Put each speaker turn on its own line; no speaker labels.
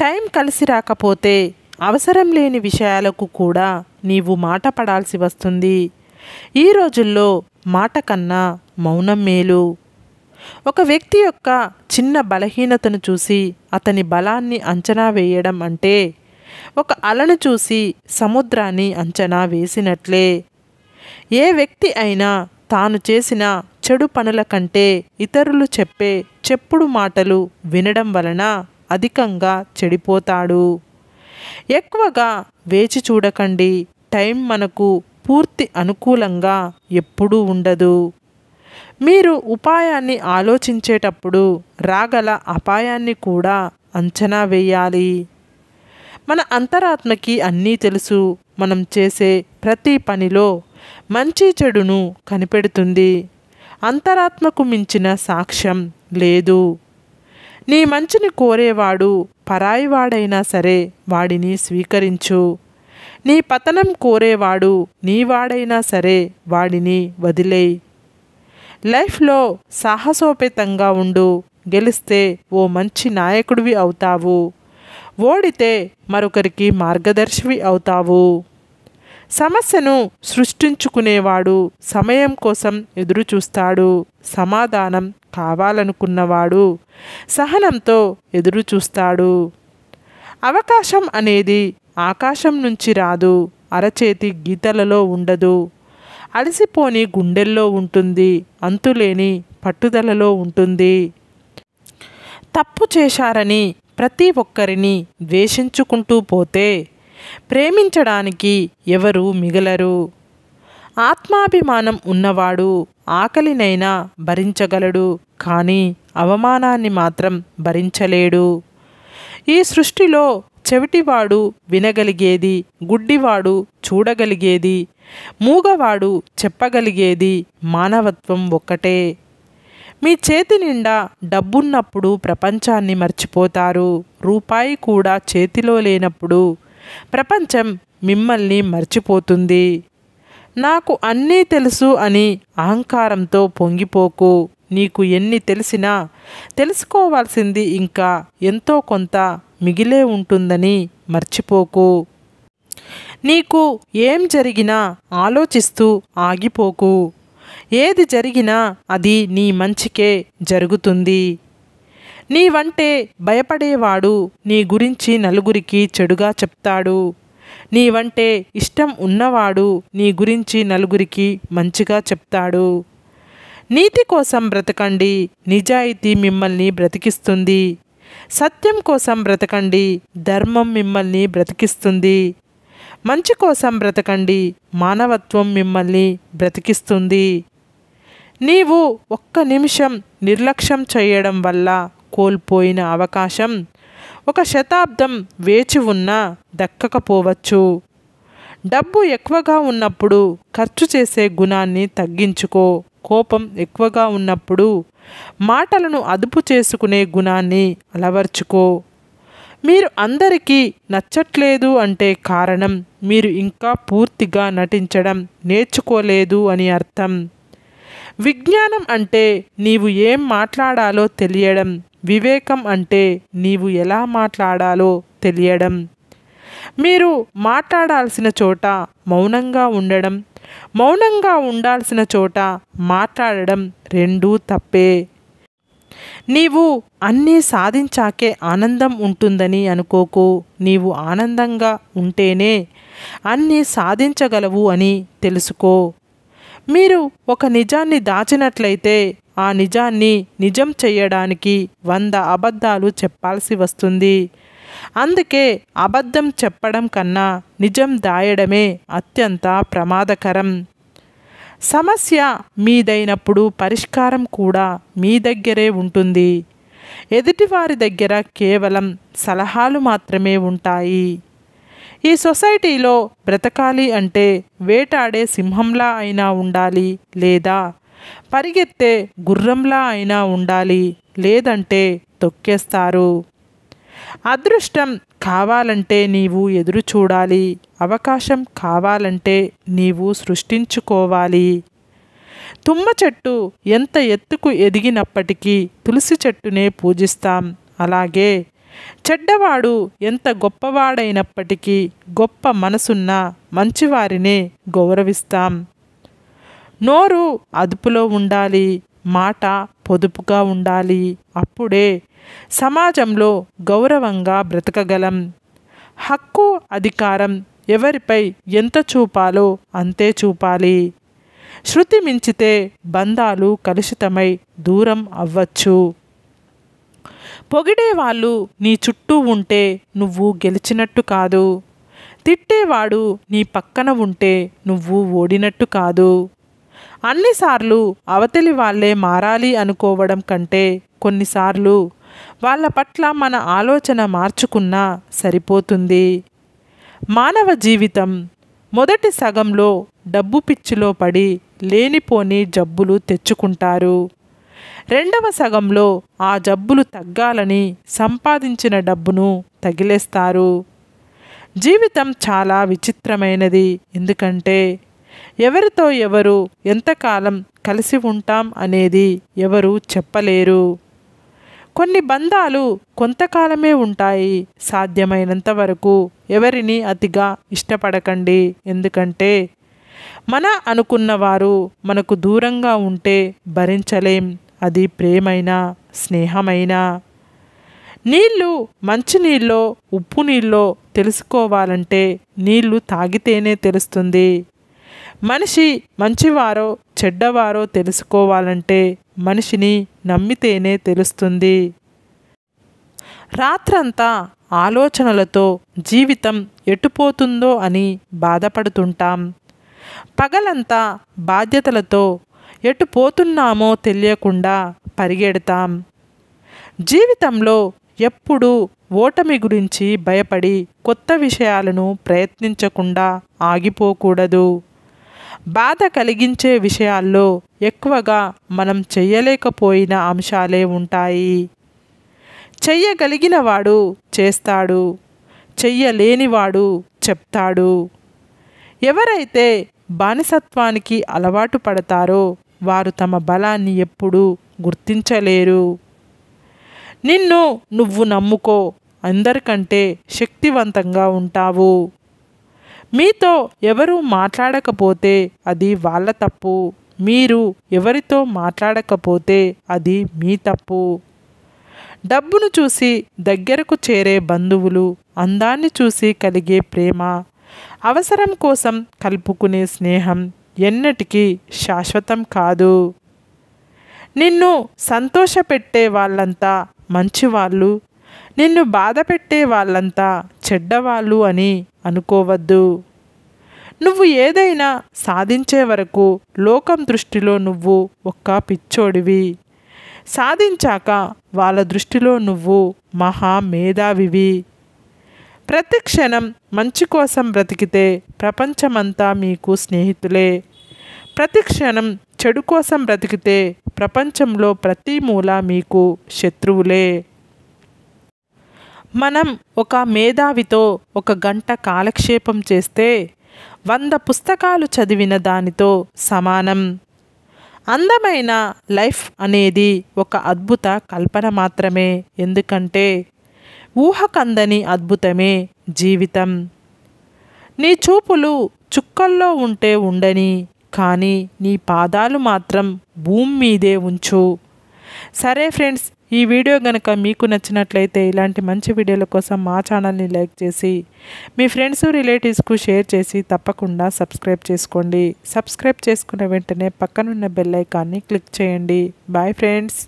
Time కలిసి రాకపోతే అవసరం లేని విషయాలకు కూడా నీవు మాట పడాల్సి వస్తుంది. ఈ రోజుల్లో మాట కన్నా మౌనం మేలు. ఒక వ్యక్తి యొక్క చిన్న బలహీనతను చూసి అతని బలాన్ని అంచనా వేయడం అంటే ఒక అలను చూసి సముద్రాన్ని అంచనా వేసినట్లే. ఏ వ్యక్తి అయినా తాను చేసిన చెడు పనుల కంటే ఇతరులు చెప్పే చెప్పుడు మాటలు వినడం వలన అధికంగా చెడిపోతాడు. ఎక్కువగా వేచి చూడకండి. టైం మనకు పూర్తి అనుకూలంగా ఎప్పుడూ ఉండదు. మీరు ఉపాయాన్ని ఆలోచించేటప్పుడు రాగల అపాయాన్ని కూడా అంచనా వేయాలి. మన అంతరాత్మకి అన్నీ తెలుసు. మనం చేసే ప్రతి పనిలో మంచి చెడును కనిపెడుతుంది. అంతరాత్మకు మించిన సాక్ష్యం లేదు. నీ మంచిని కోరేవాడు పరాయివాడైనా సరే వాడిని స్వీకరించు. నీ పతనం కోరేవాడు నీవాడైనా సరే వాడిని వదిలేయ్. లైఫ్లో సాహసోపేతంగా ఉండు. గెలిస్తే ఓ మంచి నాయకుడివి అవుతావు. ఓడితే మరొకరికి మార్గదర్శివి అవుతావు. సమస్యను సృష్టించుకునేవాడు సమయం కోసం ఎదురు చూస్తాడు. సమాధానం కావాలనుకున్నవాడు సహనంతో ఎదురు చూస్తాడు. అవకాశం అనేది ఆకాశం నుంచి రాదు. అరచేతి గీతలలో ఉండదు. అలసిపోని గుండెల్లో ఉంటుంది. అంతులేని పట్టుదలలో ఉంటుంది. తప్పు చేశారని ప్రతి ఒక్కరిని ద్వేషించుకుంటూ పోతే ప్రేమించడానికి ఎవరు మిగలరు. ఆత్మాభిమానం ఉన్నవాడు ఆకలినైనా భరించగలడు, కానీ అవమానాన్ని మాత్రం భరించలేడు. ఈ సృష్టిలో చెవిటివాడు వినగలిగేది, గుడ్డివాడు చూడగలిగేది, మూగవాడు చెప్పగలిగేది మానవత్వం ఒక్కటే. మీ చేతి నిండా డబ్బున్నప్పుడు ప్రపంచాన్ని మర్చిపోతారు. రూపాయి కూడా చేతిలో లేనప్పుడు ప్రపంచం మిమ్మల్ని మర్చిపోతుంది. నాకు అన్నీ తెలుసు అని అహంకారంతో పొంగిపోకు. నీకు ఎన్ని తెలిసినా తెలుసుకోవాల్సింది ఇంకా ఎంతో కొంత మిగిలే ఉంటుందని మర్చిపోకు. నీకు ఏం జరిగినా ఆలోచిస్తూ ఆగిపోకు. ఏది జరిగినా అది నీ మంచికే జరుగుతుంది. నీవంటే భయపడేవాడు నీ గురించి నలుగురికి చెడుగా చెప్తాడు. నీవంటే ఇష్టం ఉన్నవాడు నీ గురించి నలుగురికి మంచిగా చెప్తాడు. నీతి కోసం బ్రతకండి. నిజాయితీ మిమ్మల్ని బ్రతికిస్తుంది. సత్యం కోసం బ్రతకండి. ధర్మం మిమ్మల్ని బ్రతికిస్తుంది. మంచి కోసం బ్రతకండి. మానవత్వం మిమ్మల్ని బ్రతికిస్తుంది. నీవు ఒక్క నిమిషం నిర్లక్ష్యం చేయడం వల్ల కోల్పోయిన అవకాశం 1 శతాబ్దం వేచి ఉన్నా దక్కకపోవచ్చు. డబ్బు ఎక్కువగా ఉన్నప్పుడు ఖర్చు చేసే గుణాన్ని తగ్గించుకో. కోపం ఎక్కువగా ఉన్నప్పుడు మాటలను అదుపు చేసుకునే గుణాన్ని అలవర్చుకో. మీరు అందరికీ నచ్చట్లేదు అంటే కారణం మీరు ఇంకా పూర్తిగా నటించడం నేర్చుకోలేదు అని అర్థం. విజ్ఞానం అంటే నీవు ఏం మాట్లాడాలో తెలియడం. వివేకం అంటే నీవు ఎలా మాట్లాడాలో తెలియడం. మీరు మాట్లాడాల్సిన చోట మౌనంగా ఉండడం, మౌనంగా ఉండాల్సిన చోట మాట్లాడడం రెండూ తప్పే. నీవు అన్నీ సాధించాకే ఆనందం ఉంటుందని అనుకోకు. నీవు ఆనందంగా ఉంటేనే అన్నీ సాధించగలవు అని తెలుసుకో. మీరు ఒక నిజాన్ని దాచినట్లయితే ఆ నిజాన్ని నిజం చేయడానికి 100 అబద్ధాలు చెప్పాల్సి వస్తుంది. అందుకే అబద్ధం చెప్పడం కన్నా నిజం దాయడమే అత్యంత ప్రమాదకరం. సమస్య మీదైనప్పుడు పరిష్కారం కూడా మీ దగ్గరే ఉంటుంది. ఎదుటివారి దగ్గర కేవలం సలహాలు మాత్రమే ఉంటాయి. ఈ సొసైటీలో బ్రతకాలి అంటే వేటాడే సింహంలా అయినా ఉండాలి, లేదా పరిగెత్తే గుర్రంలా అయినా ఉండాలి, లేదంటే తొక్కేస్తారు. అదృష్టం కావాలంటే నీవు ఎదురు చూడాలి. అవకాశం కావాలంటే నీవు సృష్టించుకోవాలి. తుమ్మ చెట్టు ఎంత ఎత్తుకు ఎదిగినప్పటికీ తులసి చెట్టునే పూజిస్తాం. అలాగే చెడ్డవాడు ఎంత గొప్పవాడైనప్పటికీ గొప్ప మనసున్న మంచివారినే గౌరవిస్తాం. నోరు అదుపులో ఉండాలి, మాట పొదుపుగా ఉండాలి. అప్పుడే సమాజంలో గౌరవంగా బ్రతకగలం. హక్కు, అధికారం ఎవరిపై ఎంత చూపాలో అంతే చూపాలి. శృతి మించితే బంధాలు కలుషితమై దూరం అవ్వచ్చు. పొగిడేవాళ్ళు నీ చుట్టూ ఉంటే నువ్వు గెలిచినట్టు కాదు. తిట్టేవాడు నీ పక్కన ఉంటే నువ్వు ఓడినట్టు కాదు. అన్నిసార్లు అవతలి వాళ్ళే మారాలి అనుకోవడం కంటే కొన్నిసార్లు వాళ్ళ పట్ల మన ఆలోచన మార్చుకున్నా సరిపోతుంది. మానవ జీవితం మొదటి సగంలో డబ్బు పిచ్చిలో పడి లేనిపోని జబ్బులు తెచ్చుకుంటారు. రెండవ సగంలో ఆ జబ్బులు తగ్గాలని సంపాదించిన డబ్బును తగిలేస్తారు. జీవితం చాలా విచిత్రమైనది. ఎందుకంటే ఎవరితో ఎవరు ఎంతకాలం కలిసి ఉంటాం అనేది ఎవరు చెప్పలేరు. కొన్ని బంధాలు కొంతకాలమే ఉంటాయి. సాధ్యమైనంత వరకు ఎవరిని అతిగా ఇష్టపడకండి. ఎందుకంటే మన అనుకున్నవారు మనకు దూరంగా ఉంటే భరించలేం. అది ప్రేమైనా స్నేహమైనా. నీళ్ళు మంచినీళ్ళో ఉప్పు నీళ్ళో తెలుసుకోవాలంటే నీళ్లు తాగితేనే తెలుస్తుంది. మనిషి మంచివారో చెడ్డవారో తెలుసుకోవాలంటే మనిషిని నమ్మితేనే తెలుస్తుంది. రాత్రంతా ఆలోచనలతో జీవితం ఎటుపోతుందో అని బాధపడుతుంటాం. పగలంతా బాధ్యతలతో ఎటు పోతున్నామో తెలియకుండా పరిగెడతాం. జీవితంలో ఎప్పుడూ ఓటమి గురించి భయపడి కొత్త విషయాలను ప్రయత్నించకుండా ఆగిపోకూడదు. బాధ కలిగించే విషయాల్లో ఎక్కువగా మనం చెయ్యలేకపోయిన అంశాలే ఉంటాయి. చెయ్యగలిగినవాడు చేస్తాడు, చెయ్యలేనివాడు చెప్తాడు. ఎవరైతే బానిసత్వానికి అలవాటు పడతారో వారు తమ బలాన్ని ఎప్పుడూ గుర్తించలేరు. నిన్ను నువ్వు నమ్ముకో, అందరికంటే శక్తివంతంగా ఉంటావు. మీతో ఎవరూ మాట్లాడకపోతే అది వాళ్ళ తప్పు. మీరు ఎవరితో మాట్లాడకపోతే అది మీ తప్పు. డబ్బును చూసి దగ్గరకు చేరే బంధువులు, అందాన్ని చూసి కలిగే ప్రేమ, అవసరం కోసం కలుపుకునే స్నేహం ఎన్నటికీ శాశ్వతం కాదు. నిన్ను సంతోషపెట్టే వాళ్ళంతా మంచివాళ్ళు, నిన్ను బాధ పెట్టే వాళ్ళంతా చెడ్డవాళ్ళు అని అనుకోవద్దు. నువ్వు ఏదైనా సాధించే వరకు లోకం దృష్టిలో నువ్వు ఒక్క పిచ్చోడివి. సాధించాక వాళ్ళ దృష్టిలో నువ్వు మహా మేధావివి. ప్రతి క్షణం మంచి కోసం బ్రతికితే ప్రపంచమంతా మీకు స్నేహితులే. ప్రతి క్షణం చెడు కోసం బ్రతికితే ప్రపంచంలో ప్రతి మూల మీకు శత్రువులే. మనం ఒక మేధావితో 1 గంట కాలక్షేపం చేస్తే 100 పుస్తకాలు చదివిన దానితో సమానం. అందమైన లైఫ్ అనేది ఒక అద్భుత కల్పన మాత్రమే. ఎందుకంటే ఊహకందని అద్భుతమే జీవితం. నీ చూపులు చుక్కల్లో ఉంటే ఉండని, కానీ నీ పాదాలు మాత్రం భూమి మీదే ఉంచు. సరే ఫ్రెండ్స్, ఈ వీడియో కనుక మీకు నచ్చినట్లయితే ఇలాంటి మంచి వీడియోల కోసం మా ఛానల్ని లైక్ చేసి మీ ఫ్రెండ్స్ రిలేటివ్స్కు షేర్ చేసి తప్పకుండా సబ్స్క్రైబ్ చేసుకోండి. సబ్స్క్రైబ్ చేసుకున్న వెంటనే పక్కనున్న బెల్ ఐకాన్ని క్లిక్ చేయండి. Bye friends.